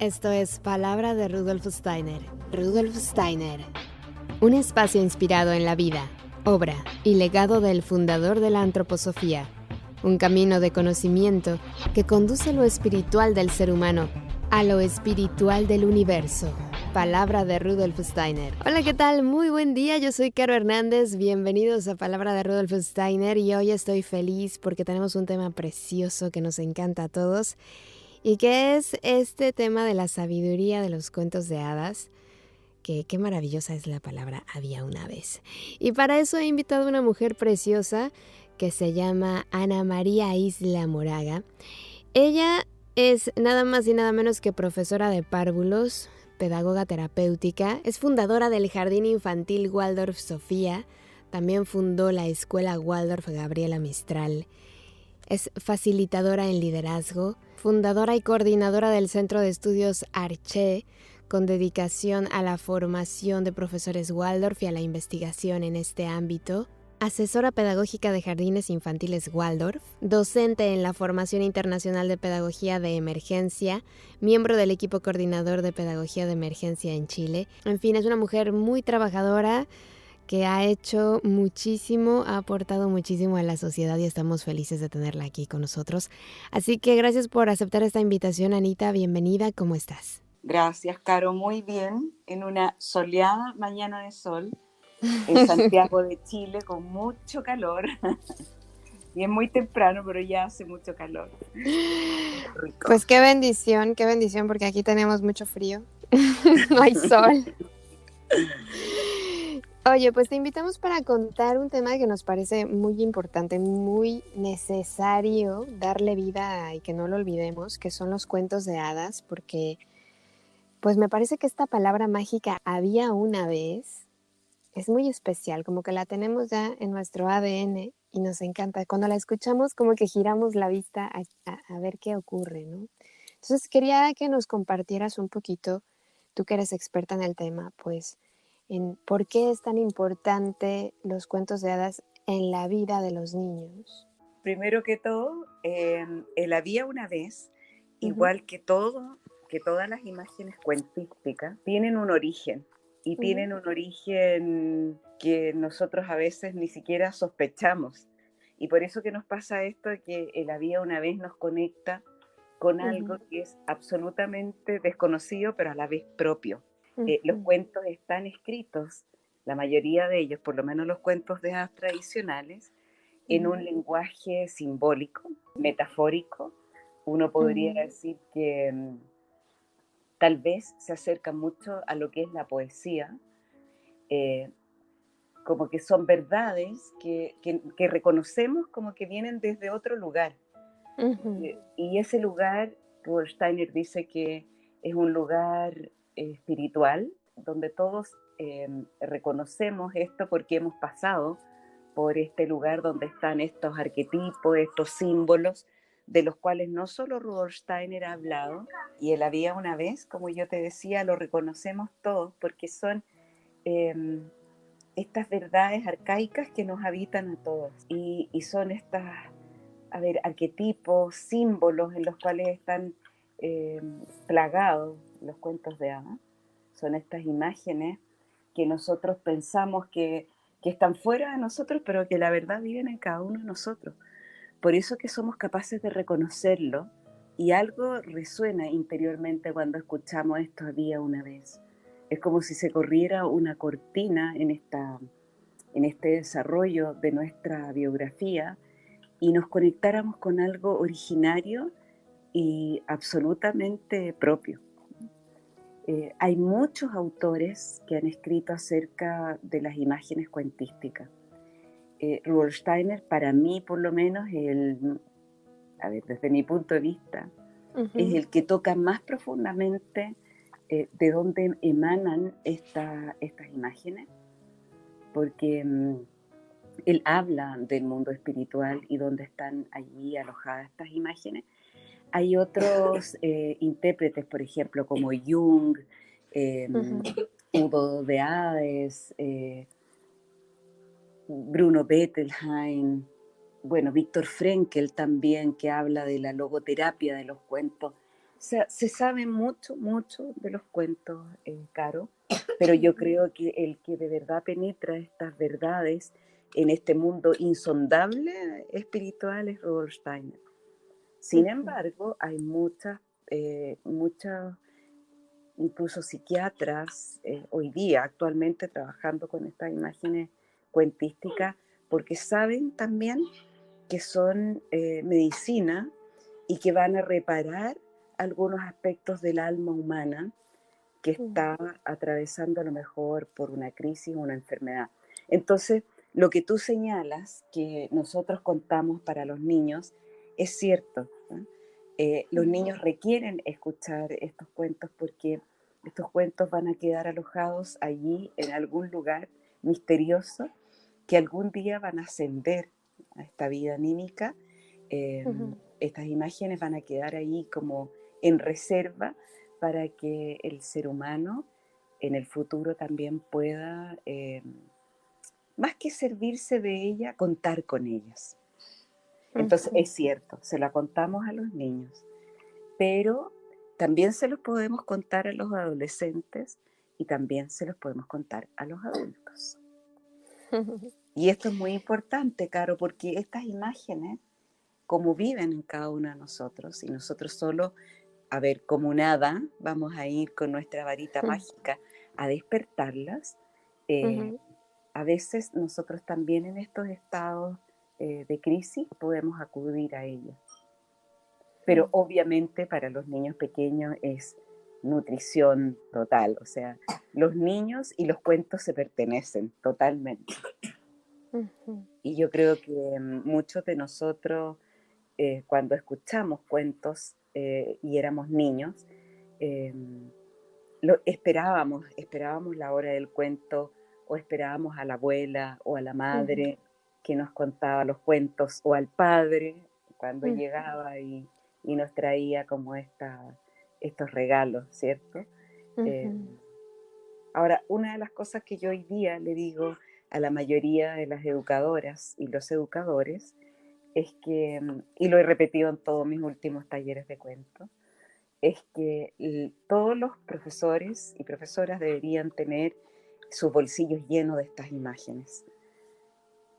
Esto es Palabra de Rudolf Steiner. Rudolf Steiner. Un espacio inspirado en la vida, obra y legado del fundador de la antroposofía. Un camino de conocimiento que conduce lo espiritual del ser humano a lo espiritual del universo. Palabra de Rudolf Steiner. Hola, ¿qué tal? Muy buen día, yo soy Caro Hernández. Bienvenidos a Palabra de Rudolf Steiner y hoy estoy feliz porque tenemos un tema precioso que nos encanta a todos. ¿Y qué es este tema de la sabiduría de los cuentos de hadas? Que qué maravillosa es la palabra había una vez. Y para eso he invitado a una mujer preciosa que se llama Ana María Isla Moraga. Ella es nada más y nada menos que profesora de párvulos, pedagoga terapéutica, es fundadora del Jardín Infantil Waldorf Sofía, también fundó la Escuela Waldorf Gabriela Mistral. Es facilitadora en liderazgo, fundadora y coordinadora del Centro de Estudios Arché, con dedicación a la formación de profesores Waldorf y a la investigación en este ámbito, asesora pedagógica de jardines infantiles Waldorf, docente en la Formación Internacional de Pedagogía de Emergencia, miembro del equipo coordinador de Pedagogía de Emergencia en Chile. En fin, es una mujer muy trabajadora, que ha hecho muchísimo, ha aportado muchísimo a la sociedad y estamos felices de tenerla aquí con nosotros. Así que gracias por aceptar esta invitación, Anita. Bienvenida, ¿cómo estás? Gracias, Caro. Muy bien. En una soleada mañana de sol en Santiago de Chile con mucho calor. Y es muy temprano, pero ya hace mucho calor. Rico. Pues qué bendición, porque aquí tenemos mucho frío. No hay sol. Oye, pues te invitamos para contar un tema que nos parece muy importante, muy necesario darle vida y que no lo olvidemos, que son los cuentos de hadas, porque pues me parece que esta palabra mágica había una vez es muy especial, como que la tenemos ya en nuestro ADN y nos encanta. Cuando la escuchamos como que giramos la vista a ver qué ocurre, ¿no? Entonces quería que nos compartieras un poquito, tú que eres experta en el tema, pues en por qué es tan importante los cuentos de hadas en la vida de los niños. Primero que todo, el había una vez, Uh-huh. igual que todas las imágenes cuentísticas, tienen un origen. Y Uh-huh. tienen un origen que nosotros a veces ni siquiera sospechamos. Y por eso que nos pasa esto, que el había una vez nos conecta con algo Uh-huh. que es absolutamente desconocido, pero a la vez propio. Los Uh-huh. cuentos están escritos, la mayoría de ellos, por lo menos los cuentos de hadas tradicionales, en un lenguaje simbólico, metafórico. Uno podría decir que tal vez se acerca mucho a lo que es la poesía, eh, como que son verdades que reconocemos como que vienen desde otro lugar. Uh-huh. Y ese lugar, Rudolf Steiner dice que es un lugar espiritual, donde todos reconocemos esto porque hemos pasado por este lugar donde están estos arquetipos, estos símbolos, de los cuales no solo Rudolf Steiner ha hablado, y él había una vez, como yo te decía, lo reconocemos todos porque son eh, estas verdades arcaicas que nos habitan a todos, y son estas, a ver, arquetipos, símbolos en los cuales están eh, plagados los cuentos de hadas. Son estas imágenes que nosotros pensamos que están fuera de nosotros, pero que la verdad viven en cada uno de nosotros. Por eso que somos capaces de reconocerlo, y algo resuena interiormente cuando escuchamos esto había una vez. Es como si se corriera una cortina en este desarrollo de nuestra biografía y nos conectáramos con algo originario y absolutamente propio. Hay muchos autores que han escrito acerca de las imágenes cuentísticas. Rudolf Steiner, para mí por lo menos, desde mi punto de vista, es el que toca más profundamente de dónde emanan estas imágenes, porque él habla del mundo espiritual y dónde están allí alojadas estas imágenes. Hay otros intérpretes, por ejemplo, como Jung, Udo de Hades, Bruno Bettelheim, bueno, Viktor Frankl también, que habla de la logoterapia de los cuentos. sea, se sabe mucho, mucho de los cuentos, Caro, pero yo creo que el que de verdad penetra estas verdades en este mundo insondable espiritual es Rudolf Steiner. Sin embargo, hay muchas, incluso psiquiatras hoy día actualmente trabajando con estas imágenes cuentísticas porque saben también que son medicina y que van a reparar algunos aspectos del alma humana que está atravesando a lo mejor por una crisis o una enfermedad. Entonces, lo que tú señalas que nosotros contamos para los niños es cierto, ¿no? Los niños requieren escuchar estos cuentos porque estos cuentos van a quedar alojados allí en algún lugar misterioso que algún día van a ascender a esta vida anímica. Estas imágenes van a quedar ahí como en reserva para que el ser humano en el futuro también pueda, más que servirse de ella, contar con ellas. Entonces es cierto, se la contamos a los niños, pero también se los podemos contar a los adolescentes y también se los podemos contar a los adultos. Y esto es muy importante, Caro, porque estas imágenes, como viven en cada uno de nosotros, y nosotros solo, a ver, como nada, vamos a ir con nuestra varita mágica a despertarlas, a veces nosotros también en estos estados de crisis podemos acudir a ellas. Pero obviamente para los niños pequeños es nutrición total, o sea, los niños y los cuentos se pertenecen totalmente. Y yo creo que muchos de nosotros, cuando escuchamos cuentos y éramos niños, esperábamos la hora del cuento o esperábamos a la abuela o a la madre que nos contaba los cuentos o al padre cuando llegaba y nos traía como estos regalos, ¿cierto? Ahora, una de las cosas que yo hoy día le digo a la mayoría de las educadoras y los educadores es que, y lo he repetido en todos mis últimos talleres de cuentos, es que todos los profesores y profesoras deberían tener sus bolsillos llenos de estas imágenes,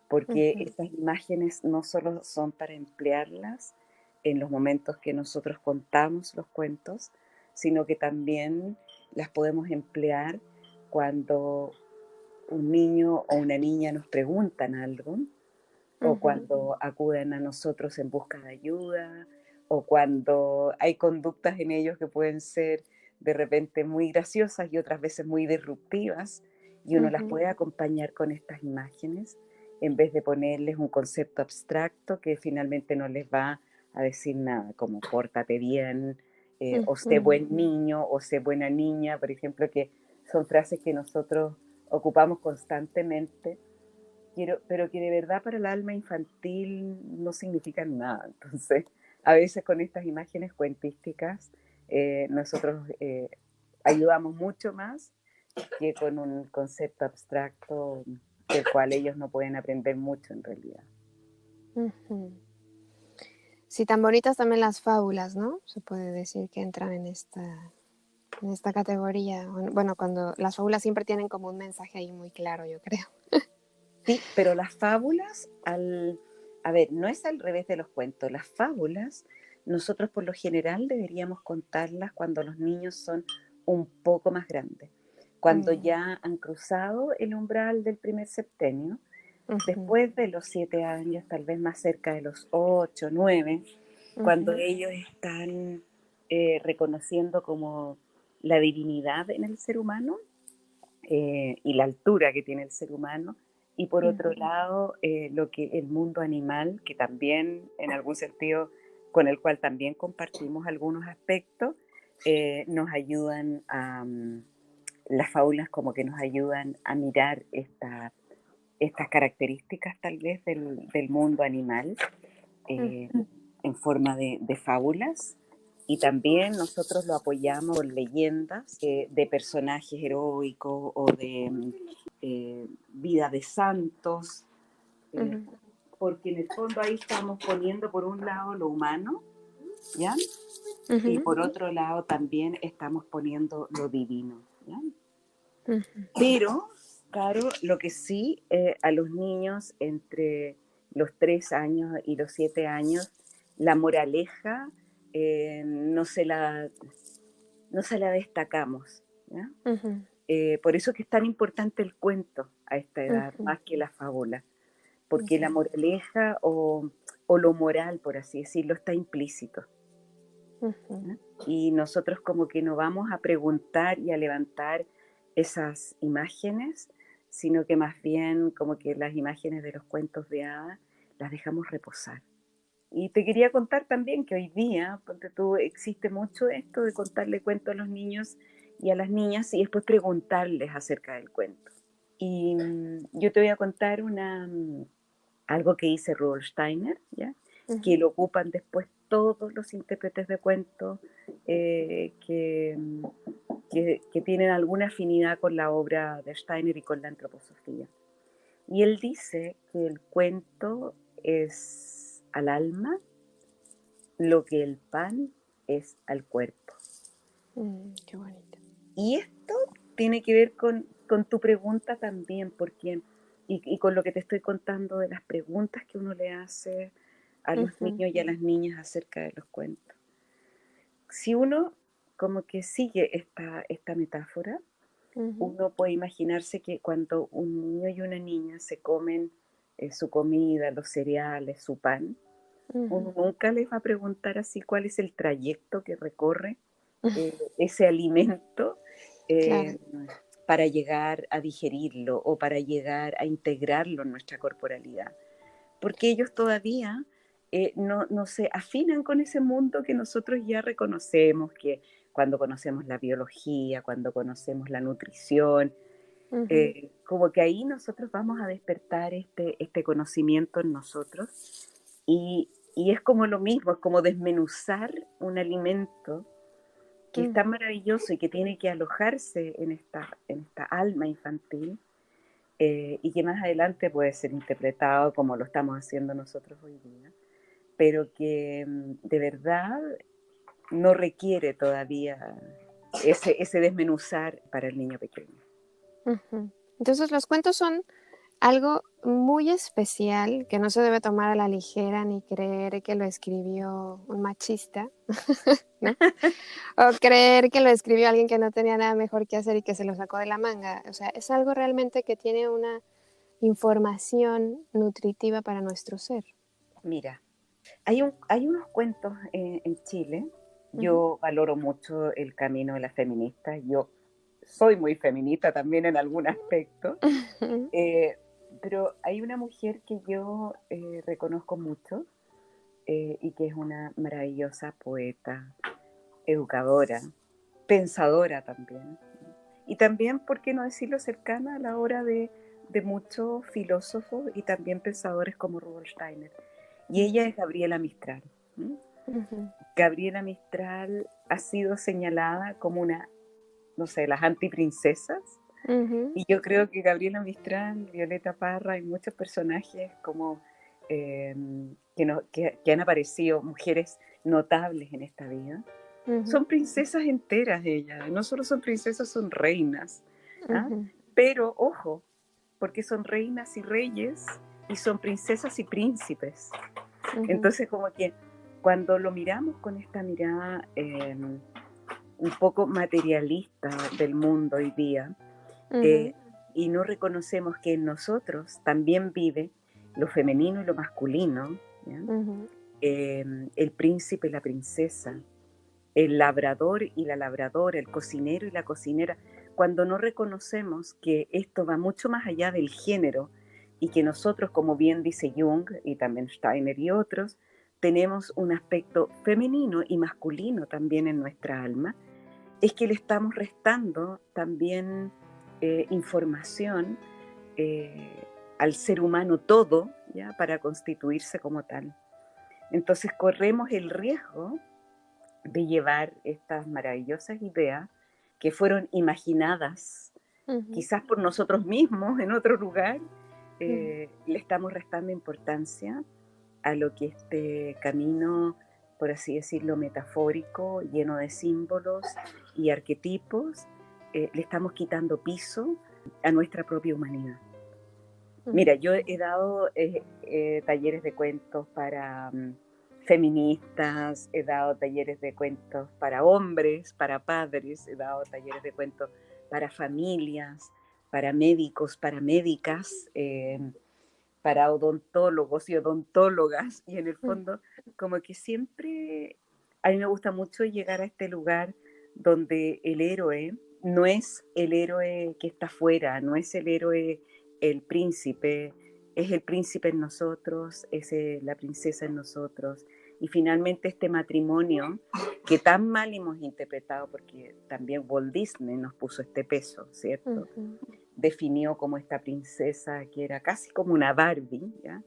porque estas imágenes no solo son para emplearlas en los momentos que nosotros contamos los cuentos, sino que también las podemos emplear cuando un niño o una niña nos preguntan algo, o cuando acuden a nosotros en busca de ayuda, o cuando hay conductas en ellos que pueden ser de repente muy graciosas y otras veces muy disruptivas, y uno las puede acompañar con estas imágenes, en vez de ponerles un concepto abstracto que finalmente no les va a decir nada, como pórtate bien, o sé buen niño, o sé buena niña, por ejemplo, que son frases que nosotros ocupamos constantemente, pero que de verdad para el alma infantil no significan nada. Entonces, a veces con estas imágenes cuentísticas, nosotros ayudamos mucho más que con un concepto abstracto del cual ellos no pueden aprender mucho en realidad. Sí, tan bonitas también las fábulas, ¿no? Se puede decir que entran en esta categoría. Bueno, cuando las fábulas siempre tienen como un mensaje ahí muy claro, yo creo. Sí, pero las fábulas, a ver, no es al revés de los cuentos. Las fábulas, nosotros por lo general deberíamos contarlas cuando los niños son un poco más grandes, cuando ya han cruzado el umbral del primer septenio, después de los 7 años, tal vez más cerca de los 8, 9, cuando ellos están reconociendo como la divinidad en el ser humano y la altura que tiene el ser humano, y por otro lado lo que el mundo animal, que también en algún sentido con el cual también compartimos algunos aspectos, nos ayudan las fábulas como que nos ayudan a mirar estas características tal vez del mundo animal en forma de fábulas. Y también nosotros lo apoyamos con leyendas de personajes heroicos o de vida de santos, porque en el fondo ahí estamos poniendo por un lado lo humano ¿ya? Y por otro lado también estamos poniendo lo divino, ¿ya? Pero, claro, lo que sí, a los niños entre los 3 años y los 7 años, la moraleja no se la destacamos, ¿ya? Por eso que es tan importante el cuento a esta edad, más que la fábula, porque la moraleja o lo moral, por así decirlo, está implícito. ¿Ya? Y nosotros como que no vamos a preguntar y a levantar esas imágenes, sino que más bien como que las imágenes de los cuentos de hadas las dejamos reposar. Y te quería contar también que hoy día, ponte tú, existe mucho esto de contarle cuentos a los niños y a las niñas y después preguntarles acerca del cuento. Y yo te voy a contar algo que dice Rudolf Steiner, ¿ya? Que lo ocupan después todos los intérpretes de cuentos que tienen alguna afinidad con la obra de Steiner y con la antroposofía. Y él dice que el cuento es al alma lo que el pan es al cuerpo. Qué bonito. Y esto tiene que ver con tu pregunta también, porque, y con lo que te estoy contando de las preguntas que uno le hace a los niños y a las niñas acerca de los cuentos. Si uno como que sigue esta metáfora, uno puede imaginarse que cuando un niño y una niña se comen su comida, los cereales, su pan, uno nunca les va a preguntar así cuál es el trayecto que recorre ese alimento Claro. para llegar a digerirlo o para llegar a integrarlo en nuestra corporalidad. Porque ellos todavía no se afinan con ese mundo que nosotros ya reconocemos, que cuando conocemos la biología, cuando conocemos la nutrición, como que ahí nosotros vamos a despertar este conocimiento en nosotros y es como lo mismo, es como desmenuzar un alimento que es tan maravilloso y que tiene que alojarse en esta alma infantil y que más adelante puede ser interpretado como lo estamos haciendo nosotros hoy día, pero que de verdad no requiere todavía ese desmenuzar para el niño pequeño. Entonces los cuentos son algo muy especial que no se debe tomar a la ligera ni creer que lo escribió un machista, ¿no? O creer que lo escribió alguien que no tenía nada mejor que hacer y que se lo sacó de la manga. O sea, es algo realmente que tiene una información nutritiva para nuestro ser. Mira, hay unos cuentos en Chile. Yo valoro mucho el camino de las feministas. Yo soy muy feminista también en algún aspecto. Pero hay una mujer que yo reconozco mucho y que es una maravillosa poeta, educadora, pensadora también. Y también, ¿por qué no decirlo?, cercana a la obra de muchos filósofos y también pensadores como Rudolf Steiner. Y ella es Gabriela Mistral. Gabriela Mistral ha sido señalada como una, no sé, las antiprincesas. Y yo creo que Gabriela Mistral, Violeta Parra y muchos personajes como que han aparecido, mujeres notables en esta vida, son princesas enteras ellas. No solo son princesas, son reinas. ¿Ah? Pero, ojo, porque son reinas y reyes y son princesas y príncipes. Entonces, como que cuando lo miramos con esta mirada un poco materialista del mundo hoy día, y no reconocemos que en nosotros también vive lo femenino y lo masculino, el príncipe y la princesa, el labrador y la labradora, el cocinero y la cocinera. Cuando no reconocemos que esto va mucho más allá del género y que nosotros, como bien dice Jung y también Steiner y otros, tenemos un aspecto femenino y masculino también en nuestra alma, es que le estamos restando también información al ser humano todo, ¿ya?, para constituirse como tal. Entonces corremos el riesgo de llevar estas maravillosas ideas que fueron imaginadas quizás por nosotros mismos en otro lugar, le estamos restando importancia a lo que este camino por así decirlo, metafórico, lleno de símbolos y arquetipos, le estamos quitando piso a nuestra propia humanidad. Mira, yo he dado talleres de cuentos para feministas, he dado talleres de cuentos para hombres, para padres, he dado talleres de cuentos para familias, para médicos, para médicas, para odontólogos y odontólogas, y en el fondo como que siempre a mí me gusta mucho llegar a este lugar donde el héroe no es el héroe que está afuera, no es el héroe el príncipe, es el príncipe en nosotros, es la princesa en nosotros. Y finalmente este matrimonio que tan mal hemos interpretado, porque también Walt Disney nos puso este peso, ¿cierto? Definió como esta princesa que era casi como una Barbie, ¿ya?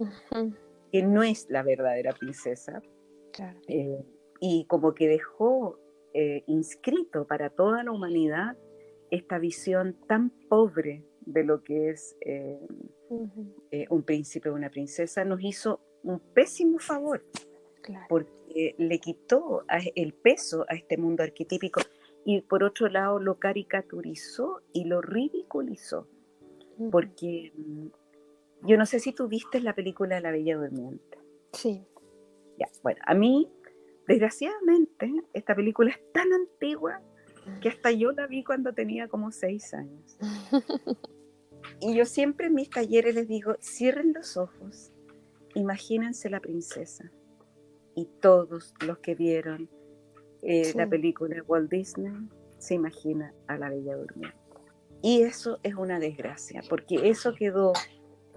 Que no es la verdadera princesa. Claro. Y como que dejó inscrito para toda la humanidad esta visión tan pobre de lo que es un príncipe o una princesa, nos hizo un pésimo favor, claro, porque le quitó el peso a este mundo arquetípico y por otro lado lo caricaturizó y lo ridiculizó, porque yo no sé si tú viste la película La Bella Durmiente. Sí. Ya, bueno, a mí, desgraciadamente, esta película es tan antigua que hasta yo la vi cuando tenía como 6 años. Y yo siempre en mis talleres les digo, cierren los ojos, imagínense la princesa. Y todos los que vieron la película de Walt Disney se imaginan a la Bella Durmiente. Y eso es una desgracia, porque eso quedó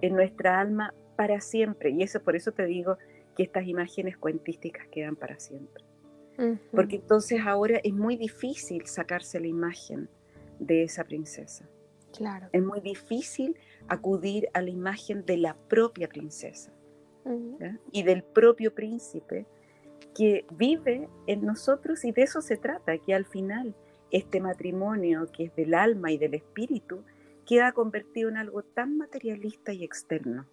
en nuestra alma para siempre. Y eso, por eso te digo que estas imágenes cuentísticas quedan para siempre. Porque entonces ahora es muy difícil sacarse la imagen de esa princesa. Claro. Es muy difícil acudir a la imagen de la propia princesa, ¿ya? Y del propio príncipe que vive en nosotros, y de eso se trata, que al final este matrimonio que es del alma y del espíritu queda convertido en algo tan materialista y externo.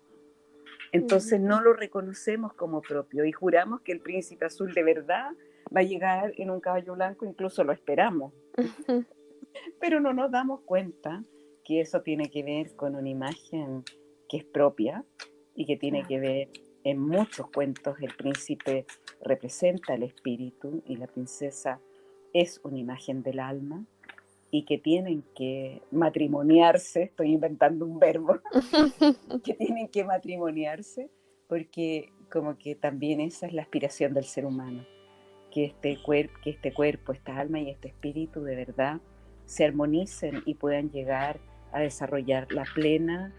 Entonces no lo reconocemos como propio y juramos que el príncipe azul de verdad va a llegar en un caballo blanco, incluso lo esperamos. Pero no nos damos cuenta que eso tiene que ver con una imagen que es propia y que tiene que ver, en muchos cuentos el príncipe representa el espíritu y la princesa es una imagen del alma, y que tienen que matrimoniarse, estoy inventando un verbo, que tienen que matrimoniarse porque como que también esa es la aspiración del ser humano, que este cuerpo, esta alma y este espíritu de verdad se armonicen y puedan llegar a desarrollar la plena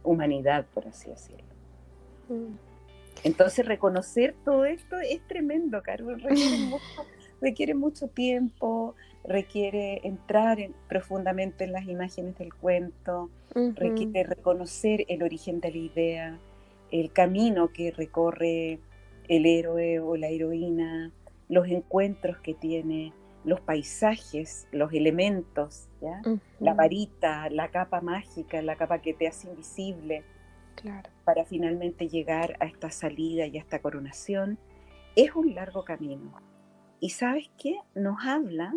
humanidad, por así decirlo. Entonces reconocer todo esto es tremendo, Carol, requiere mucho tiempo, requiere entrar profundamente en las imágenes del cuento, requiere reconocer el origen de la idea, el camino que recorre el héroe o la heroína, los encuentros que tiene, los paisajes, los elementos, ¿ya? La varita, la capa mágica, la capa que te hace invisible, claro, para finalmente llegar a esta salida y a esta coronación. Es un largo camino. ¿Y sabes qué? Nos habla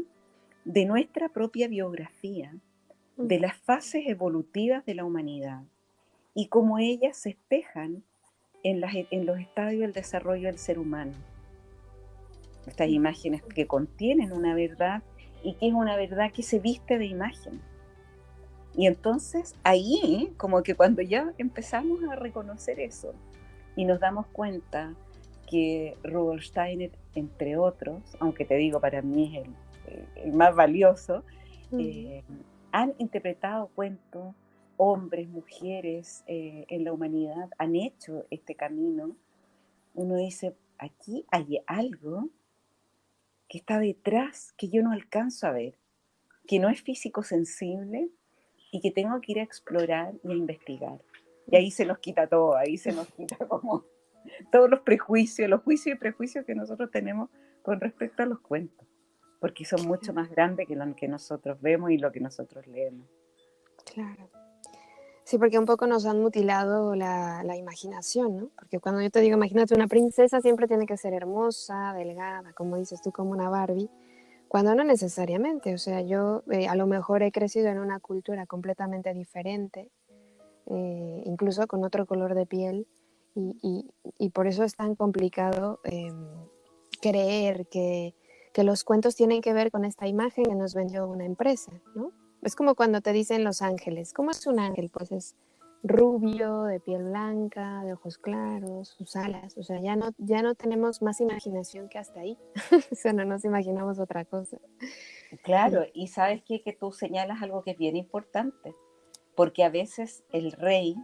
de nuestra propia biografía, de las fases evolutivas de la humanidad y cómo ellas se espejan en los estadios del desarrollo del ser humano. Estas imágenes que contienen una verdad y que es una verdad que se viste de imagen. Y entonces ahí, como que cuando ya empezamos a reconocer eso y nos damos cuenta que Rudolf Steiner, entre otros, aunque te digo para mí es el más valioso, han interpretado cuentos, hombres, mujeres en la humanidad, han hecho este camino, uno dice, aquí hay algo que está detrás que yo no alcanzo a ver, que no es físico sensible y que tengo que ir a explorar y a investigar. Y ahí se nos quita todo, ahí se nos quita como todos los prejuicios, los juicios y prejuicios que nosotros tenemos con respecto a los cuentos, porque son mucho más grandes que lo que nosotros vemos y lo que nosotros leemos. Claro. Sí, porque un poco nos han mutilado la imaginación, ¿no? Porque cuando yo te digo, imagínate una princesa, siempre tiene que ser hermosa, delgada, como dices tú, como una Barbie, cuando no necesariamente. O sea, yo a lo mejor he crecido en una cultura completamente diferente, incluso con otro color de piel, y por eso es tan complicado creer que los cuentos tienen que ver con esta imagen que nos vendió una empresa, ¿no? Es como cuando te dicen los ángeles. ¿Cómo es un ángel? Pues es rubio, de piel blanca, de ojos claros, sus alas. O sea, ya no tenemos más imaginación que hasta ahí. O sea, no nos imaginamos otra cosa. Claro, y sabes qué? Que tú señalas algo que es bien importante, porque a veces el rey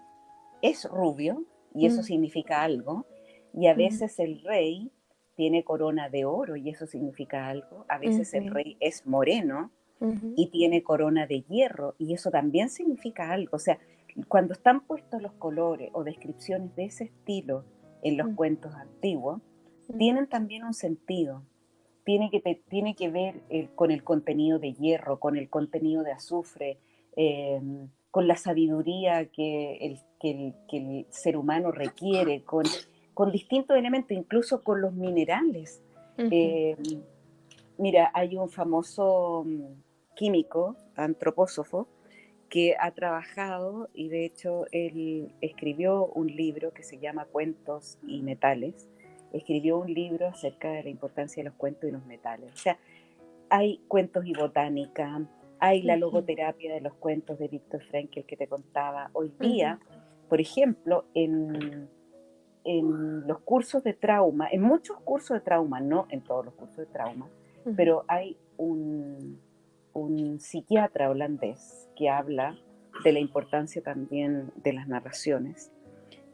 es rubio, y eso Mm, significa algo, y a mm, veces el rey tiene corona de oro, y eso significa algo, a veces el ujú, rey es moreno ujú, y tiene corona de hierro, y eso también significa algo. O sea, cuando están puestos los colores o descripciones de ese estilo en los mm, cuentos antiguos, mm, tienen también un sentido. Tiene que ver con el contenido de hierro, con el contenido de azufre, eh, con la sabiduría que el ser humano requiere, con distintos elementos, incluso con los minerales. ujú, Eh, Mira, hay un famoso químico, antropósofo, que ha trabajado y de hecho él escribió un libro que se llama Cuentos y Metales. Escribió un libro acerca de la importancia de los cuentos y los metales. O sea, hay cuentos y botánica, hay la ujú, logoterapia de los cuentos de Viktor Frankl que te contaba. Hoy ujú, día, por ejemplo, los cursos de trauma, en muchos cursos de trauma, no en todos los cursos de trauma, ujú, pero hay un psiquiatra holandés que habla de la importancia también de las narraciones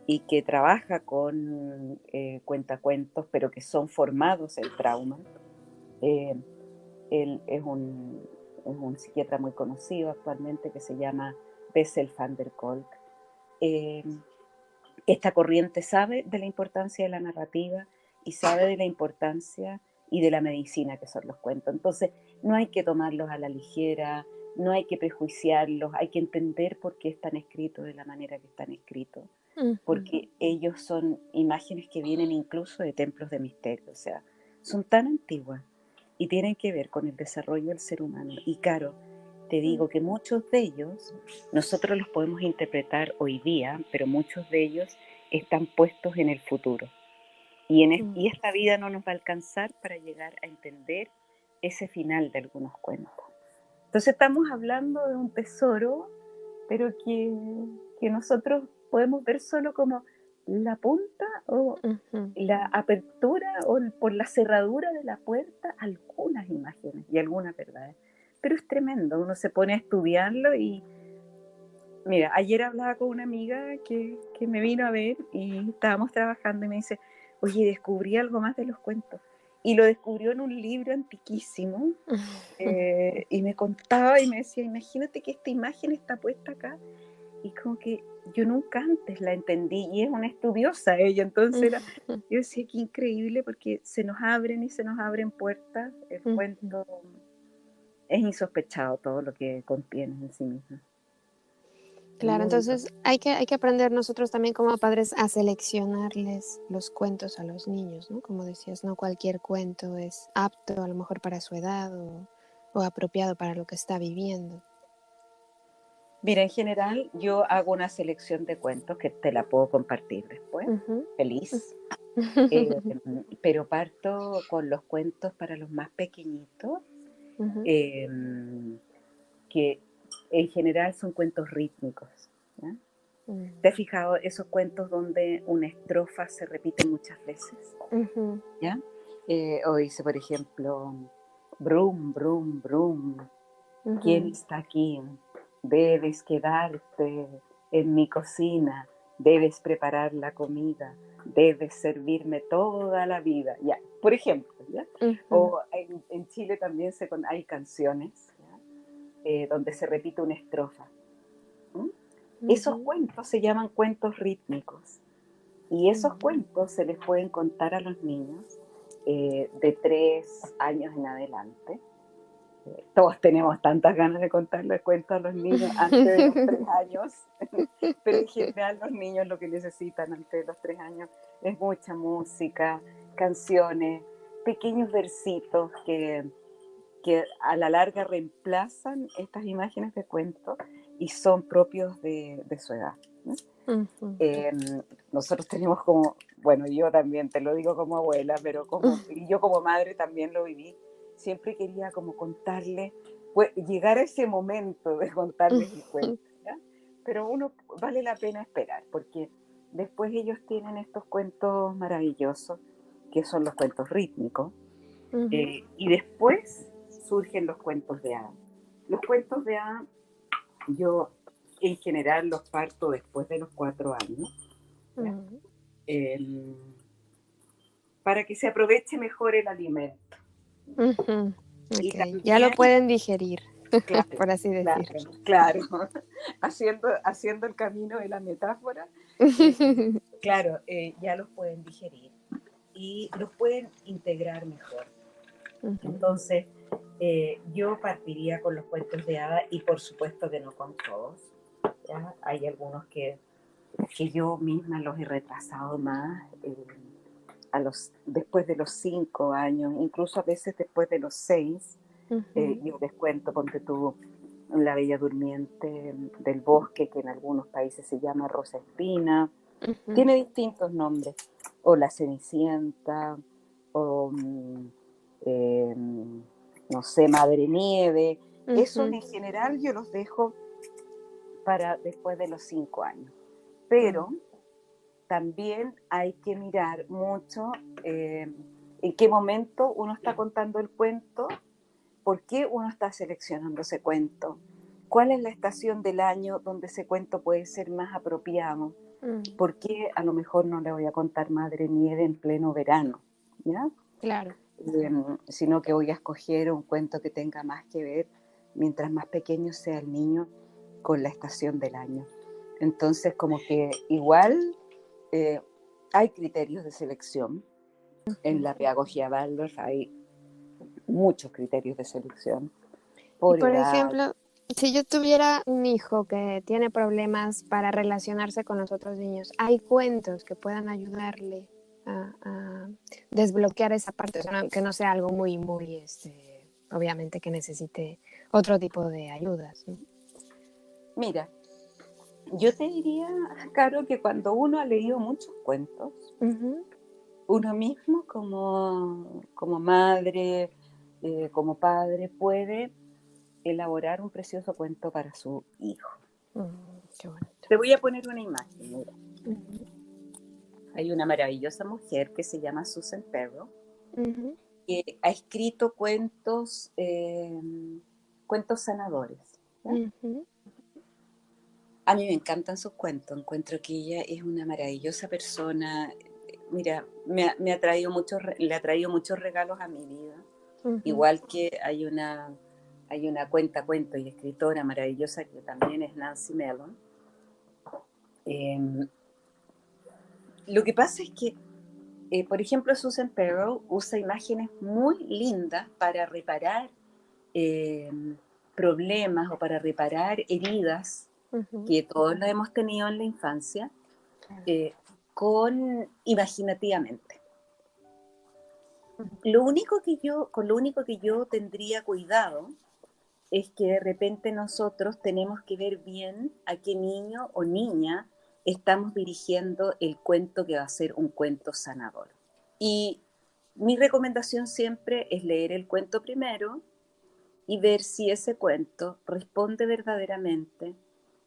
y que trabaja con cuentacuentos, pero que son formados en trauma. Eh, Él es un psiquiatra muy conocido actualmente que se llama Bessel van der Kolk. Eh, Esta corriente sabe de la importancia de la narrativa y sabe de la importancia y de la medicina que son los cuentos. Entonces, no hay que tomarlos a la ligera, no hay que prejuiciarlos, hay que entender por qué están escritos de la manera que están escritos, ujú. porque ellos son imágenes que vienen incluso de templos de misterio, o sea, son tan antiguas y tienen que ver con el desarrollo del ser humano. Y claro, te Mm, digo que muchos de ellos nosotros los podemos interpretar hoy día, pero muchos de ellos están puestos en el futuro. Y mm. esta vida no nos va a alcanzar para llegar a entender ese final de algunos cuentos. Entonces estamos hablando de un tesoro, pero que nosotros podemos ver solo como la punta o Ujú. la apertura o por la cerradura de la puerta algunas imágenes y algunas verdades. Pero es tremendo, uno se pone a estudiarlo y mira, ayer hablaba con una amiga que me vino a ver y estábamos trabajando y me dice, oye, descubrí algo más de los cuentos. Y lo descubrió en un libro antiquísimo y me contaba y me decía, imagínate que esta imagen está puesta acá y como que yo nunca antes la entendí y es una estudiosa ella, entonces era, yo decía que increíble porque se nos abren y se nos abren puertas, el Ujú. cuento es insospechado todo lo que contiene en sí mismo, Claro, muy entonces hay que aprender nosotros también como padres a seleccionarles los cuentos a los niños, ¿no? Como decías, no cualquier cuento es apto a lo mejor para su edad o apropiado para lo que está viviendo. Mira, en general yo hago una selección de cuentos que te la puedo compartir después, Ujú. feliz, eh, pero parto con los cuentos para los más pequeñitos, Ujú, eh, que en general son cuentos rítmicos. ¿Ya? mm, ¿Te has fijado esos cuentos donde una estrofa se repite muchas veces? ujú, ¿Ya? O dice, por ejemplo, brum, brum, brum, ¿quién ujú, está aquí? Debes quedarte en mi cocina, debes preparar la comida, debes servirme toda la vida. Ya, por ejemplo, ¿ya? ujú, O en Chile también hay canciones, ¿ya? Donde se repite una estrofa. ¿M? Esos ujú, cuentos se llaman cuentos rítmicos y esos mm, cuentos se les pueden contar a los niños de 3 años en adelante Todos tenemos tantas ganas de contarles cuentos a los niños antes de los 3 años, pero en general los niños lo que necesitan antes de los 3 años es mucha música, canciones, pequeños versitos que a la larga reemplazan estas imágenes de cuentos y son propios de su edad, ¿no? Ujú. Nosotros tenemos como, bueno, yo también te lo digo como abuela, pero y yo como madre también lo viví, siempre quería como contarles, pues, llegar a ese momento de contarles el cuento, ¿ya? Pero vale la pena esperar, porque después ellos tienen estos cuentos maravillosos, que son los cuentos rítmicos, Ujú. y después surgen los cuentos de hadas. Los cuentos de hadas yo en general los parto después de los 4 años, ¿ya? Ujú. Em, para que se aproveche mejor el alimento. Ujú. Y Ok, ya lo también, pueden digerir, claro, por así claro, decir. claro, haciendo el camino de la metáfora, claro, ya los pueden digerir y los pueden integrar mejor. Ujú. Entonces, yo partiría con los cuentos de hadas y por supuesto que no con todos. ¿Ya? Hay algunos que yo misma los he retrasado más después de los 5 años, incluso a veces después de los 6. Ujú. Yo les cuento, ponte tú, La Bella Durmiente del Bosque, que en algunos países se llama Rosa Espina, Ujú. tiene distintos nombres, o La Cenicienta, o eh, no sé, Madre Nieve. Esos Ujú. en general yo los dejo para después de los 5 años. Pero también hay que mirar mucho en qué momento uno está contando el cuento, por qué uno está seleccionando ese cuento, cuál es la estación del año donde ese cuento puede ser más apropiado, Mm. por qué a lo mejor no le voy a contar Madre Nieve en pleno verano, ¿ya? Claro. Sino que voy a escoger un cuento que tenga más que ver, mientras más pequeño sea el niño, con la estación del año. Entonces, como que igual eh, hay criterios de selección. En Ujú. la pedagogía Waldorf hay muchos criterios de selección Y por por edad. ejemplo, si yo tuviera un hijo que tiene problemas para relacionarse con los otros niños, ¿hay cuentos que puedan ayudarle a desbloquear esa parte? O sea, que no sea algo muy, obviamente que necesite otro tipo de ayudas, ¿no? Mira, yo te diría, Caro, que cuando uno ha leído muchos cuentos, Ujú. uno mismo como madre, como padre, puede elaborar un precioso cuento para su hijo. Qué bonito. Te voy a poner una imagen. Mira. Ujú. Hay una maravillosa mujer que se llama Susan Perrow, Ujú. que ha escrito cuentos sanadores, ¿ya? Ujú. A mí me encantan sus cuentos, encuentro que ella es una maravillosa persona. Mira, me ha traído le ha traído muchos regalos a mi vida, Ujú. igual que hay una cuenta y escritora maravillosa que también es Nancy Mellon. Eh, lo que pasa es que, por ejemplo, Susan Perrow usa imágenes muy lindas para reparar eh, problemas o para reparar heridas Ujú. que todos las hemos tenido en la infancia, Claro. eh, con imaginativamente. Ujú. Con lo único que yo tendría cuidado es que de repente nosotros tenemos que ver bien a qué niño o niña estamos dirigiendo el cuento que va a ser un cuento sanador. Y mi recomendación siempre es leer el cuento primero y ver si ese cuento responde verdaderamente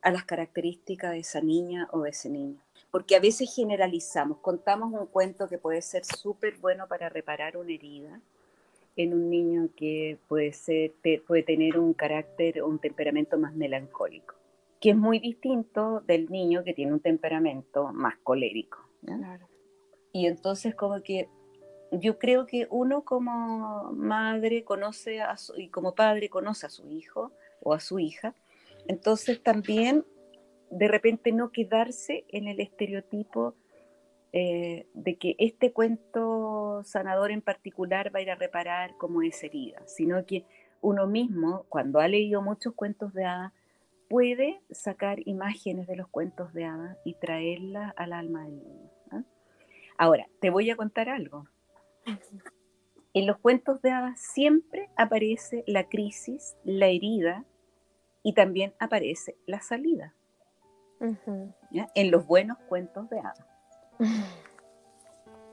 a las características de esa niña o de ese niño. Porque a veces generalizamos, contamos un cuento que puede ser súper bueno para reparar una herida en un niño que puede tener un carácter o un temperamento más melancólico, que es muy distinto del niño que tiene un temperamento más colérico, ¿no? Claro. Y entonces como que yo creo que uno como madre y como padre conoce a su hijo o a su hija, entonces también de repente no quedarse en el estereotipo de que este cuento sanador en particular va a ir a reparar como esa herida, sino que uno mismo, cuando ha leído muchos cuentos de hadas, puede sacar imágenes de los cuentos de hadas y traerlas al alma del niño, ¿no? Ahora, te voy a contar algo. En los cuentos de hadas siempre aparece la crisis, la herida y también aparece la salida, ¿ya? En los buenos cuentos de hadas.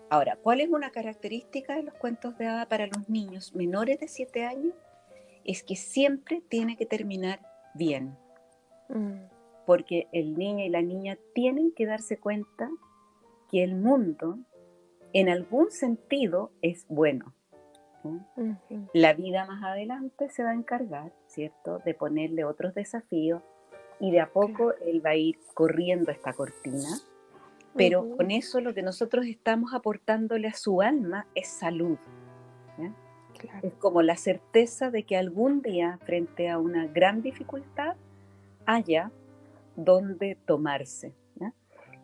Ahora, ¿cuál es una característica de los cuentos de hadas para los niños menores de 7 años? Es que siempre tiene que terminar bien, porque el niño y la niña tienen que darse cuenta que el mundo en algún sentido es bueno, ¿no? La vida más adelante se va a encargar, ¿cierto?, de ponerle otros desafíos y de a poco él va a ir corriendo esta cortina, pero con eso lo que nosotros estamos aportándole a su alma es salud, ¿ya? Claro. Es como la certeza de que algún día, frente a una gran dificultad, haya donde tomarse, ¿ya?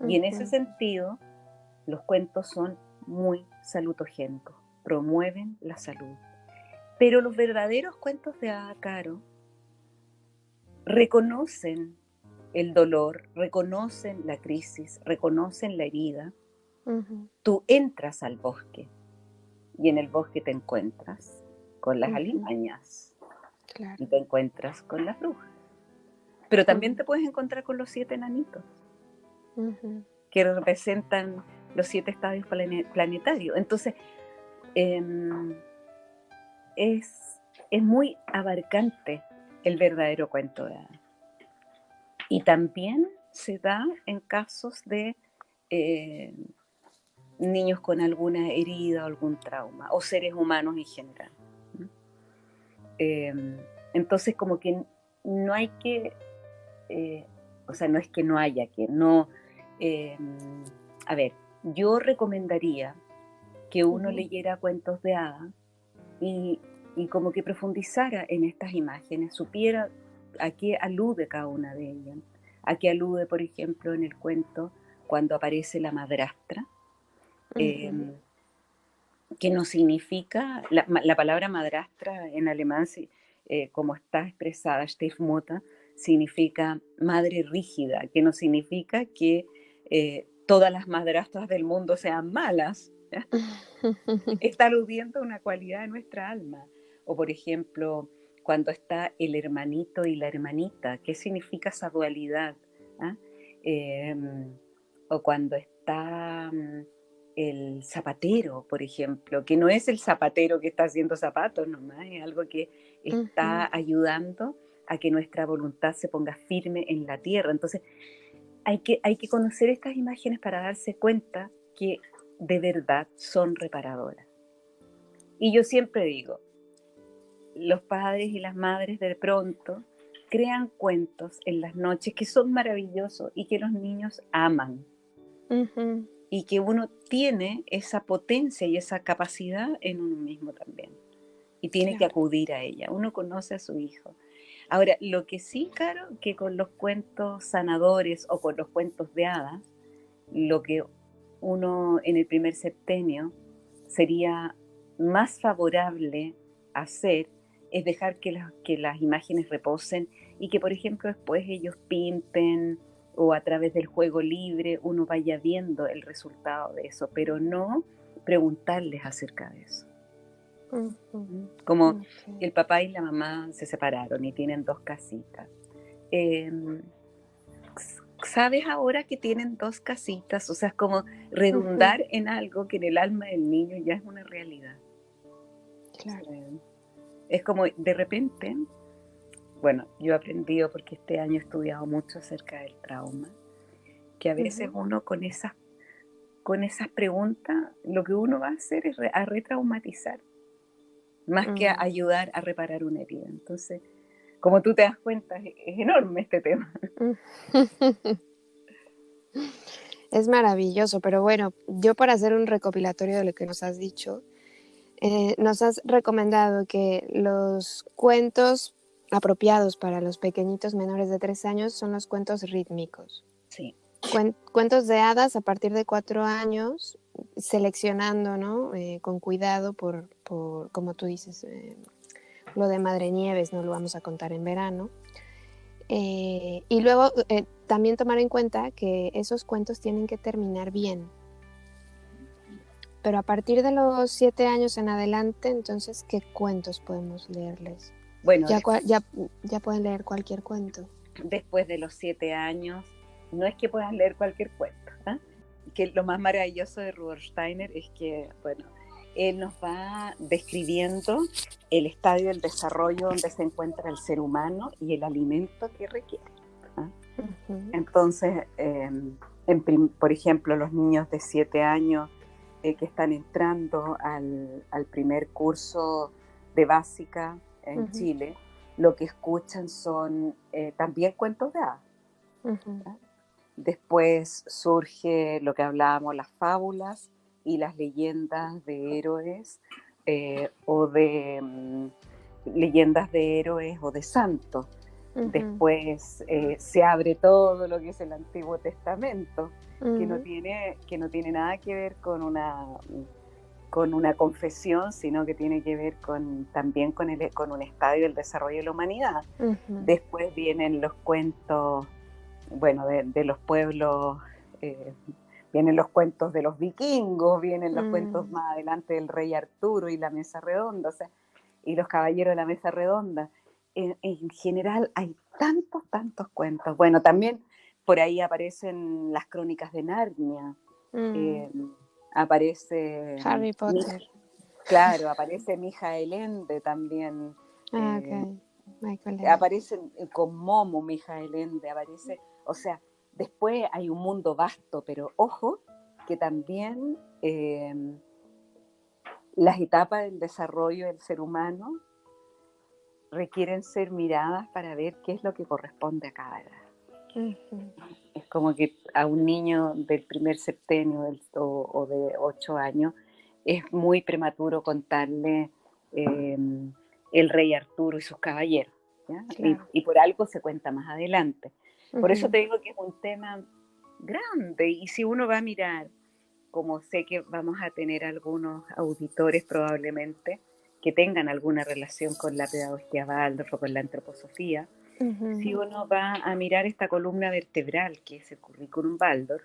Y en ese sentido, los cuentos son muy salutogénicos, promueven la salud. Pero los verdaderos cuentos de hadas, Caro, reconocen el dolor, reconocen la crisis, reconocen la herida. Tú entras al bosque y en el bosque te encuentras con las alimañas, claro, y te encuentras con las brujas. Pero también te puedes encontrar con los 7 enanitos, que representan los 7 estadios planetarios. Entonces, es muy abarcante el verdadero cuento de hadas. Y también se da en casos de niños con alguna herida o algún trauma, o seres humanos en general. Entonces, como que no hay que, o sea, no es que no haya que, no. A ver, yo recomendaría que uno leyera cuentos de hadas y como que profundizara en estas imágenes, supiera a qué alude cada una de ellas, a qué alude, por ejemplo, en el cuento cuando aparece la madrastra, que no significa, la palabra madrastra en alemán, como está expresada, Stiefmutter, significa madre rígida, que no significa que todas las madrastras del mundo sean malas, ¿ya? Está aludiendo a una cualidad de nuestra alma. O por ejemplo, cuando está el hermanito y la hermanita, ¿qué significa esa dualidad? ¿Ah? O cuando está el zapatero, por ejemplo, que no es el zapatero que está haciendo zapatos nomás, es algo que está ayudando a que nuestra voluntad se ponga firme en la tierra. Entonces, hay que conocer estas imágenes para darse cuenta que de verdad son reparadoras. Y yo siempre digo, los padres y las madres de pronto crean cuentos en las noches que son maravillosos y que los niños aman. Y que uno tiene esa potencia y esa capacidad en uno mismo también. Y tiene que acudir a ella. Uno conoce a su hijo. Ahora, lo que sí, Caro, que con los cuentos sanadores o con los cuentos de hadas, lo que uno en el primer septenio sería más favorable hacer es dejar que las imágenes reposen y que, por ejemplo, después ellos pinten o a través del juego libre uno vaya viendo el resultado de eso, pero no preguntarles acerca de eso. Como el papá y la mamá se separaron y tienen 2 casitas. ¿Sabes ahora que tienen 2 casitas? O sea, es como redundar en algo que en el alma del niño ya es una realidad. Claro. Es como de repente, bueno, yo he aprendido porque este año he estudiado mucho acerca del trauma, que a veces uno con esas preguntas, lo que uno va a hacer es a retraumatizar, más que a ayudar a reparar una herida. Entonces, como tú te das cuenta, es enorme este tema. Es maravilloso, pero bueno, yo para hacer un recopilatorio de lo que nos has dicho, nos has recomendado que los cuentos apropiados para los pequeñitos menores de 3 años son los cuentos rítmicos. Sí. Cuentos de hadas a partir de 4 años, seleccionando, ¿no? Con cuidado por, como tú dices, lo de Madre Nieves no lo vamos a contar en verano. Y luego también tomar en cuenta que esos cuentos tienen que terminar bien. Pero a partir de los 7 años en adelante, entonces, ¿qué cuentos podemos leerles? Bueno, Ya pueden leer cualquier cuento. después de los 7 años, no es que puedan leer cualquier cuento, ¿eh? Que lo más maravilloso de Rudolf Steiner es que, bueno, él nos va describiendo el estadio del desarrollo donde se encuentra el ser humano y el alimento que requiere, ¿eh? Uh-huh. Entonces, por ejemplo, los niños de 7 años que están entrando al primer curso de básica en Uh-huh. Chile, lo que escuchan son también cuentos de hadas. Uh-huh. Después surge lo que hablábamos, las fábulas y las leyendas de héroes o de leyendas de héroes o de santos. Uh-huh. Después se abre todo lo que es el Antiguo Testamento, Uh-huh. que no tiene nada que ver con una confesión, sino que tiene que ver también con un estadio del desarrollo de la humanidad. Uh-huh. Después vienen los cuentos, bueno, de los pueblos, vienen los cuentos de los vikingos, vienen los cuentos más adelante del rey Arturo y la mesa redonda, o sea, y los caballeros de la mesa redonda. En general hay tantos cuentos. Bueno, también por ahí aparecen las crónicas de Narnia, aparece Harry Potter. Claro, aparece Mijael Ende también. Okay. Aparecen con Momo, Mijael Ende, aparece, o sea, después hay un mundo vasto, pero ojo que también las etapas del desarrollo del ser humano requieren ser miradas para ver qué es lo que corresponde a cada edad. Uh-huh. Es como que a un niño del primer septenio o de 8 años es muy prematuro contarle el rey Arturo y sus caballeros, ¿ya? Claro. Y por algo se cuenta más adelante. Uh-huh. Por eso te digo que es un tema grande, y si uno va a mirar, como sé que vamos a tener algunos auditores probablemente que tengan alguna relación con la pedagogía Waldorf o con la antroposofía, uh-huh. Si uno va a mirar esta columna vertebral que es el currículum Waldorf,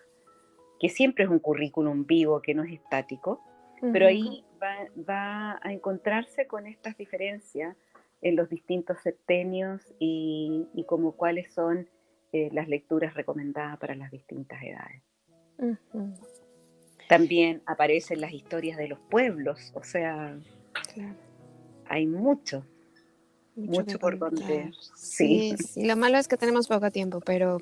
que siempre es un currículum vivo, que no es estático, uh-huh. Pero ahí va a encontrarse con estas diferencias en los distintos septenios y como cuáles son las lecturas recomendadas para las distintas edades. Uh-huh. También aparecen las historias de los pueblos, o sea, claro. Hay mucho por donde. Sí. Lo malo es que tenemos poco tiempo, pero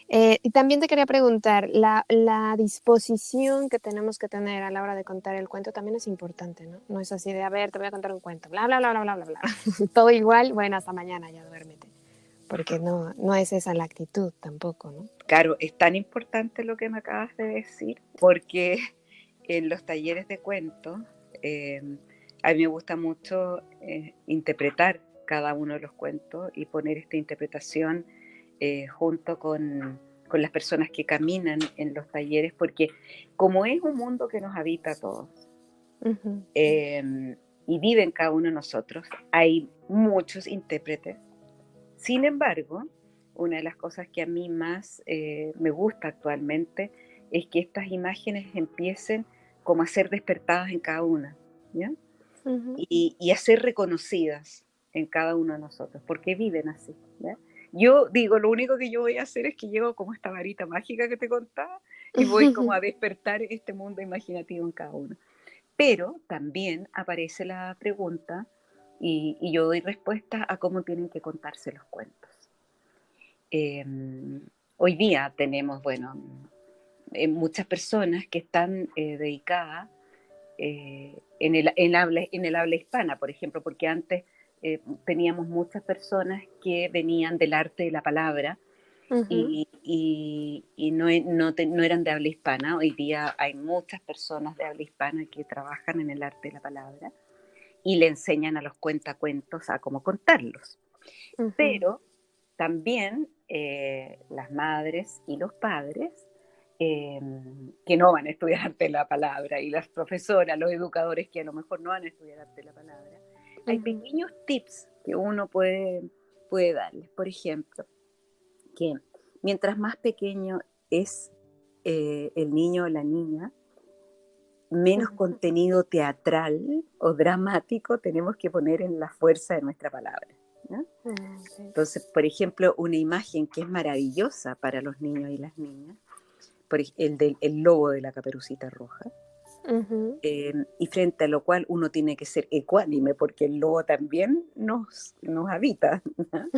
y también te quería preguntar, la disposición que tenemos que tener a la hora de contar el cuento también es importante, ¿no? No es así de, a ver, te voy a contar un cuento, bla, bla, bla, bla, bla, bla, bla. Todo igual, bueno, hasta mañana, ya duérmete. Porque no es esa la actitud tampoco, ¿no? Claro, es tan importante lo que me acabas de decir, porque en los talleres de cuentos, a mí me gusta mucho interpretar cada uno de los cuentos y poner esta interpretación junto con las personas que caminan en los talleres, porque como es un mundo que nos habita a todos, uh-huh. Y vive en cada uno de nosotros, hay muchos intérpretes. Sin embargo, una de las cosas que a mí más me gusta actualmente es que estas imágenes empiecen como a ser despertadas en cada una, ¿ya? Uh-huh. Y a ser reconocidas en cada uno de nosotros, porque viven así, ¿ya? Yo digo, lo único que yo voy a hacer es que llevo como esta varita mágica que te contaba y voy como a despertar este mundo imaginativo en cada uno. Pero también aparece la pregunta y yo doy respuesta a cómo tienen que contarse los cuentos. Hoy día tenemos, bueno, muchas personas que están dedicadas en el habla hispana, por ejemplo, porque antes teníamos muchas personas que venían del arte de la palabra, uh-huh. y no eran de habla hispana. Hoy día hay muchas personas de habla hispana que trabajan en el arte de la palabra y le enseñan a los cuentacuentos a cómo contarlos. Uh-huh. Pero también las madres y los padres que no van a estudiar arte de la palabra, y las profesoras, los educadores que a lo mejor no van a estudiar arte de la palabra, hay pequeños tips que uno puede darles. Por ejemplo, que mientras más pequeño es el niño o la niña, menos contenido teatral o dramático tenemos que poner en la fuerza de nuestra palabra, ¿no? Entonces, por ejemplo, una imagen que es maravillosa para los niños y las niñas, el lobo de la Caperucita Roja, y frente a lo cual uno tiene que ser ecuánime, porque el lobo también nos habita, ¿no?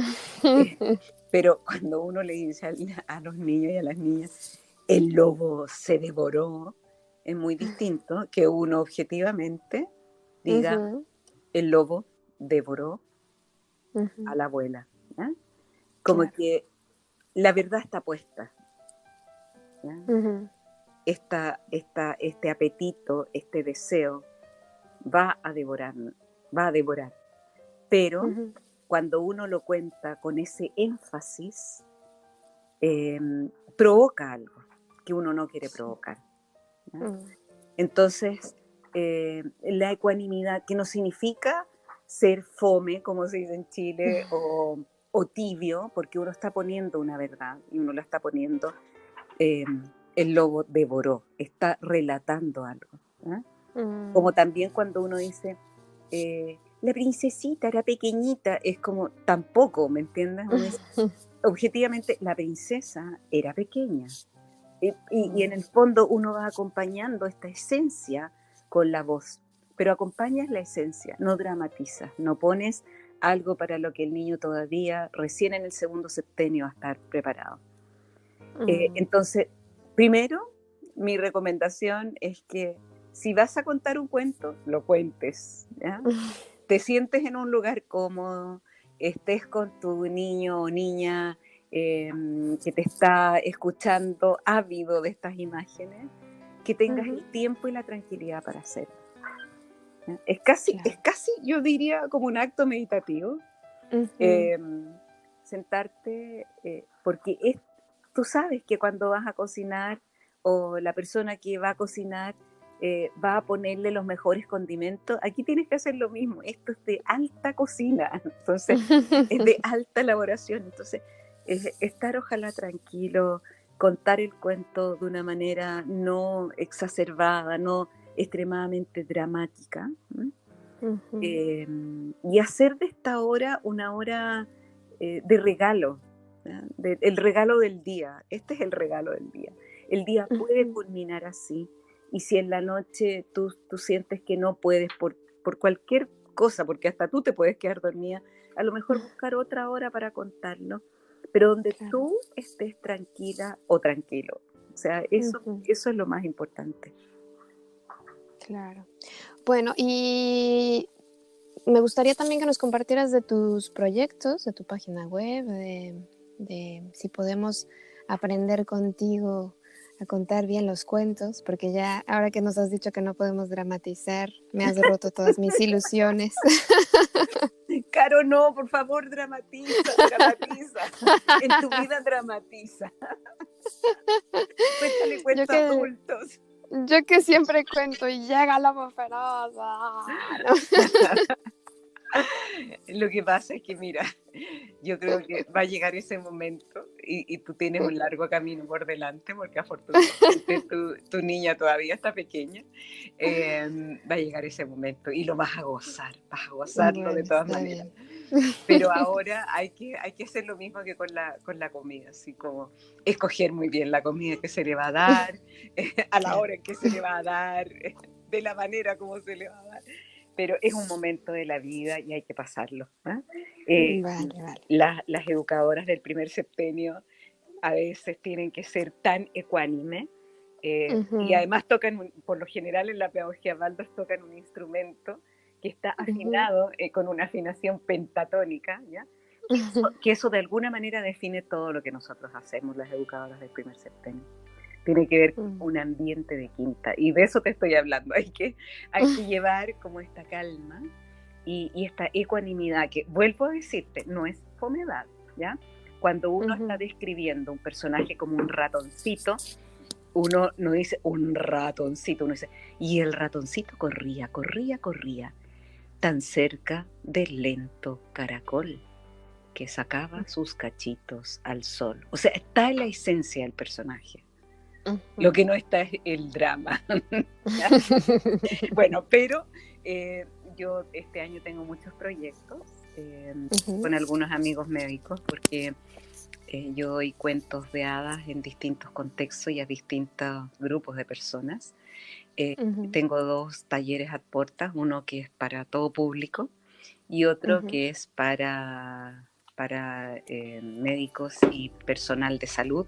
Pero cuando uno le dice a los niños y a las niñas, el lobo se devoró, es muy distinto que uno objetivamente diga, el lobo devoró a la abuela, ¿no? Como que la verdad está puesta, ¿no? Este apetito, este deseo va a devorar, pero cuando uno lo cuenta con ese énfasis, provoca algo que uno no quiere provocar, ¿no? Entonces, la ecuanimidad, que no significa ser fome, como se dice en Chile, o tibio, porque uno está poniendo una verdad y uno la está poniendo, el lobo devoró, está relatando algo, ¿no? Como también cuando uno dice, la princesita era pequeñita, es como, tampoco, ¿me entiendes? Uno dice, objetivamente, la princesa era pequeña. Y en el fondo uno va acompañando esta esencia con la voz, pero acompañas la esencia, no dramatizas, no pones algo para lo que el niño todavía, recién en el segundo septenio, va a estar preparado. Entonces, primero, mi recomendación es que si vas a contar un cuento, lo cuentes, ¿ya? Te sientes en un lugar cómodo, estés con tu niño o niña que te está escuchando, ávido de estas imágenes, que tengas el tiempo y la tranquilidad para hacerlo. Es casi, yo diría, como un acto meditativo, sentarte, porque tú sabes que cuando vas a cocinar, o la persona que va a cocinar va a ponerle los mejores condimentos, aquí tienes que hacer lo mismo. Esto es de alta cocina, entonces es de alta elaboración, entonces estar ojalá tranquilo, contar el cuento de una manera no exacerbada, no extremadamente dramática, y hacer de esta hora una hora de regalo, el regalo del día. Este es el regalo del día. El día puede culminar así, y si en la noche tú sientes que no puedes por cualquier cosa, porque hasta tú te puedes quedar dormida, a lo mejor buscar otra hora para contarlo, pero donde tú estés tranquila o tranquilo. O sea, eso es lo más importante. Claro. Bueno, y me gustaría también que nos compartieras de tus proyectos, de tu página web, de si podemos aprender contigo a contar bien los cuentos, porque ya ahora que nos has dicho que no podemos dramatizar, me has roto todas mis ilusiones. Caro, no, por favor, dramatiza. En tu vida dramatiza. Cuéntale cuentos adultos. Yo que siempre cuento y llega la voz feroz. Lo que pasa es que, mira, yo creo que va a llegar ese momento y tú tienes un largo camino por delante, porque afortunadamente tu niña todavía está pequeña. Va a llegar ese momento y lo vas a gozarlo, bueno, de todas maneras. Pero ahora hay que hacer lo mismo que con la comida, así como escoger muy bien la comida que se le va a dar, a la hora en que se le va a dar, de la manera como se le va a dar. Pero es un momento de la vida y hay que pasarlo, ¿eh? Vale. Las educadoras del primer septenio a veces tienen que ser tan ecuánimes, y además tocan, por lo general en la pedagogía Waldorf tocan un instrumento que está afinado con una afinación pentatónica, ¿ya? Que eso de alguna manera define todo lo que nosotros hacemos, las educadoras del primer septenio. Tiene que ver con un ambiente de quinta, y de eso te estoy hablando. Hay que llevar como esta calma y esta ecuanimidad, que vuelvo a decirte, no es fomedad, ¿ya? Cuando uno está describiendo un personaje como un ratoncito, uno no dice un ratoncito, uno dice, y el ratoncito corría. tan cerca del lento caracol que sacaba sus cachitos al sol. O sea, está en la esencia del personaje. Lo que no está es el drama. Bueno, pero yo este año tengo muchos proyectos con algunos amigos médicos porque yo doy cuentos de hadas en distintos contextos y a distintos grupos de personas. Tengo 2 talleres a puertas, uno que es para todo público y otro que es para médicos y personal de salud,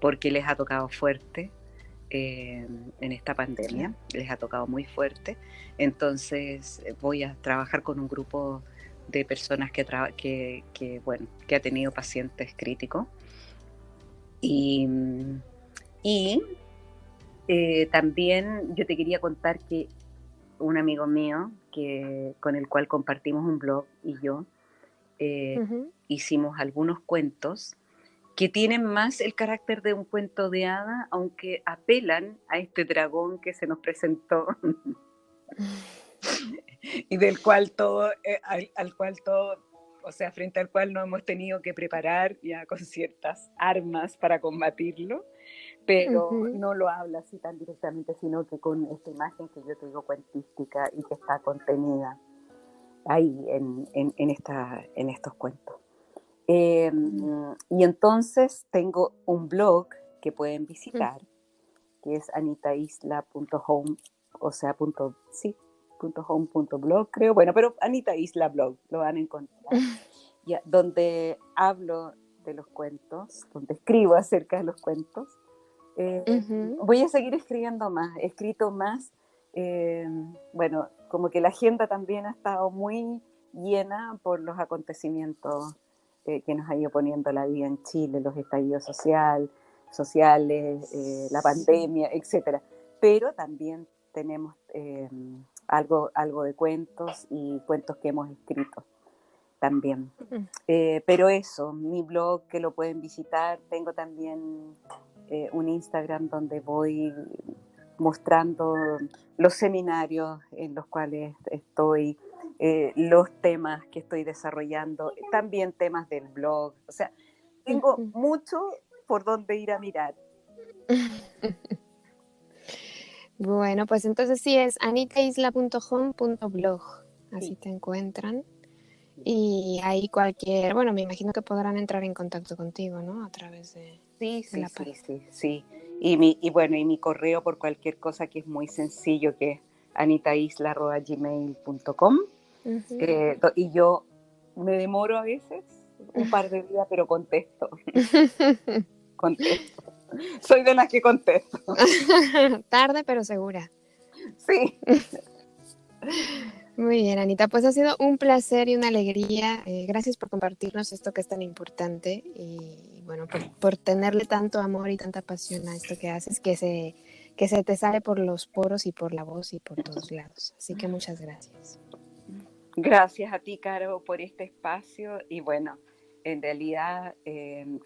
porque les ha tocado fuerte en esta pandemia, les ha tocado muy fuerte. Entonces voy a trabajar con un grupo de personas que ha tenido pacientes críticos. Y también yo te quería contar que un amigo mío con el cual compartimos un blog y yo hicimos algunos cuentos que tienen más el carácter de un cuento de hada, aunque apelan a este dragón que se nos presentó y del cual todo, al cual todo, o sea, frente al cual nos hemos tenido que preparar ya con ciertas armas para combatirlo, pero no lo habla así tan directamente, sino que con esta imagen que yo te digo cuentística y que está contenida ahí en estos cuentos. Y entonces tengo un blog que pueden visitar, que es anitaisla.home, o sea, .home.blog creo, bueno, pero Anita Isla Blog, lo van a encontrar, ya, donde hablo de los cuentos, donde escribo acerca de los cuentos. Voy a seguir escribiendo más, he escrito más, bueno, como que la agenda también ha estado muy llena por los acontecimientos que nos ha ido poniendo la vida en Chile, los estallidos sociales, la pandemia, etcétera. Pero también tenemos algo de cuentos y cuentos que hemos escrito también. Pero eso, mi blog que lo pueden visitar, tengo también un Instagram donde voy mostrando los seminarios en los cuales estoy, los temas que estoy desarrollando, también temas del blog. O sea, tengo mucho por donde ir a mirar. Bueno, pues entonces sí es anitaisla.home.blog, así sí. Te encuentran. Y ahí bueno, me imagino que podrán entrar en contacto contigo, ¿no? A través de la página. Sí. Y mi correo por cualquier cosa que es muy sencillo, que es anitaisla@gmail.com. Y yo me demoro a veces un par de días, pero contesto. Soy de las que contesto. Tarde, pero segura. Sí. Muy bien, Anita, pues ha sido un placer y una alegría. Gracias por compartirnos esto que es tan importante y bueno, por tenerle tanto amor y tanta pasión a esto que haces, que se te sale por los poros y por la voz y por todos lados. Así que muchas gracias. Gracias a ti, Caro, por este espacio y bueno, en realidad,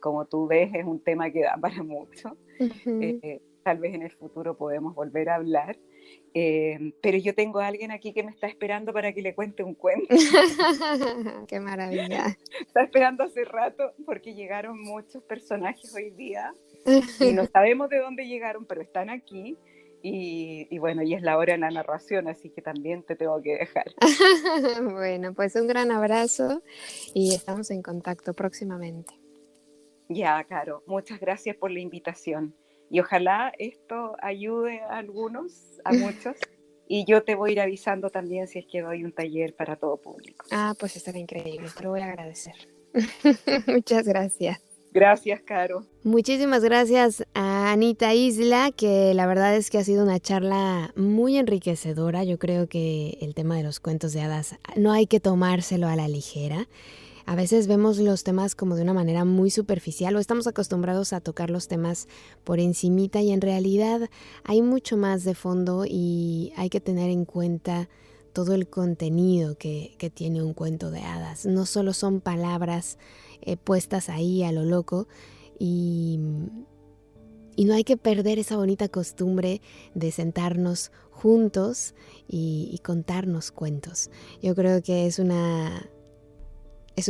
como tú ves, es un tema que da para mucho. Tal vez en el futuro podemos volver a hablar. Pero yo tengo a alguien aquí que me está esperando para que le cuente un cuento. ¡Qué maravilla! Está esperando hace rato porque llegaron muchos personajes hoy día y no sabemos de dónde llegaron, pero están aquí y bueno, y es la hora de la narración, así que también te tengo que dejar. Bueno, pues un gran abrazo y estamos en contacto próximamente. Ya, Caro, muchas gracias por la invitación. Y ojalá esto ayude a muchos. Y yo te voy a ir avisando también si es que doy un taller para todo público. Pues estará increíble, te lo voy a agradecer. Muchas gracias. Gracias, Caro. Muchísimas gracias a Anita Isla, que la verdad es que ha sido una charla muy enriquecedora. Yo creo que el tema de los cuentos de hadas no hay que tomárselo a la ligera. A veces vemos los temas como de una manera muy superficial o estamos acostumbrados a tocar los temas por encimita y en realidad hay mucho más de fondo y hay que tener en cuenta todo el contenido que tiene un cuento de hadas. No solo son palabras puestas ahí a lo loco y Y no hay que perder esa bonita costumbre de sentarnos juntos y contarnos cuentos. Yo creo que es un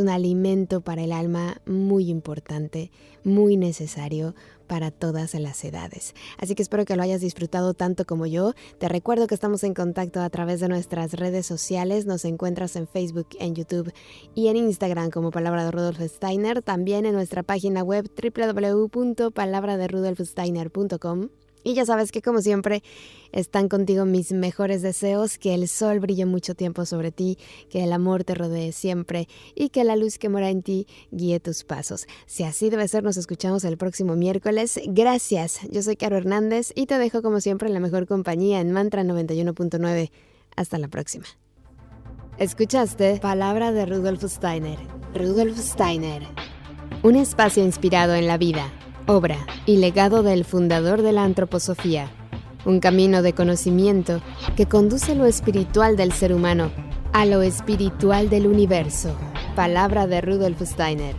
alimento para el alma muy importante, muy necesario para todas las edades. Así que espero que lo hayas disfrutado tanto como yo. Te recuerdo que estamos en contacto a través de nuestras redes sociales. Nos encuentras en Facebook, en YouTube y en Instagram como Palabra de Rudolf Steiner. También en nuestra página web www.palabraderudolfsteiner.com. Y ya sabes que, como siempre, están contigo mis mejores deseos, que el sol brille mucho tiempo sobre ti, que el amor te rodee siempre y que la luz que mora en ti guíe tus pasos. Si así debe ser, nos escuchamos el próximo miércoles. Gracias, yo soy Caro Hernández y te dejo como siempre en la mejor compañía en Mantra 91.9. Hasta la próxima. Escuchaste Palabra de Rudolf Steiner. Rudolf Steiner. Un espacio inspirado en la vida, obra y legado del fundador de la antroposofía, un camino de conocimiento que conduce lo espiritual del ser humano a lo espiritual del universo. Palabra de Rudolf Steiner.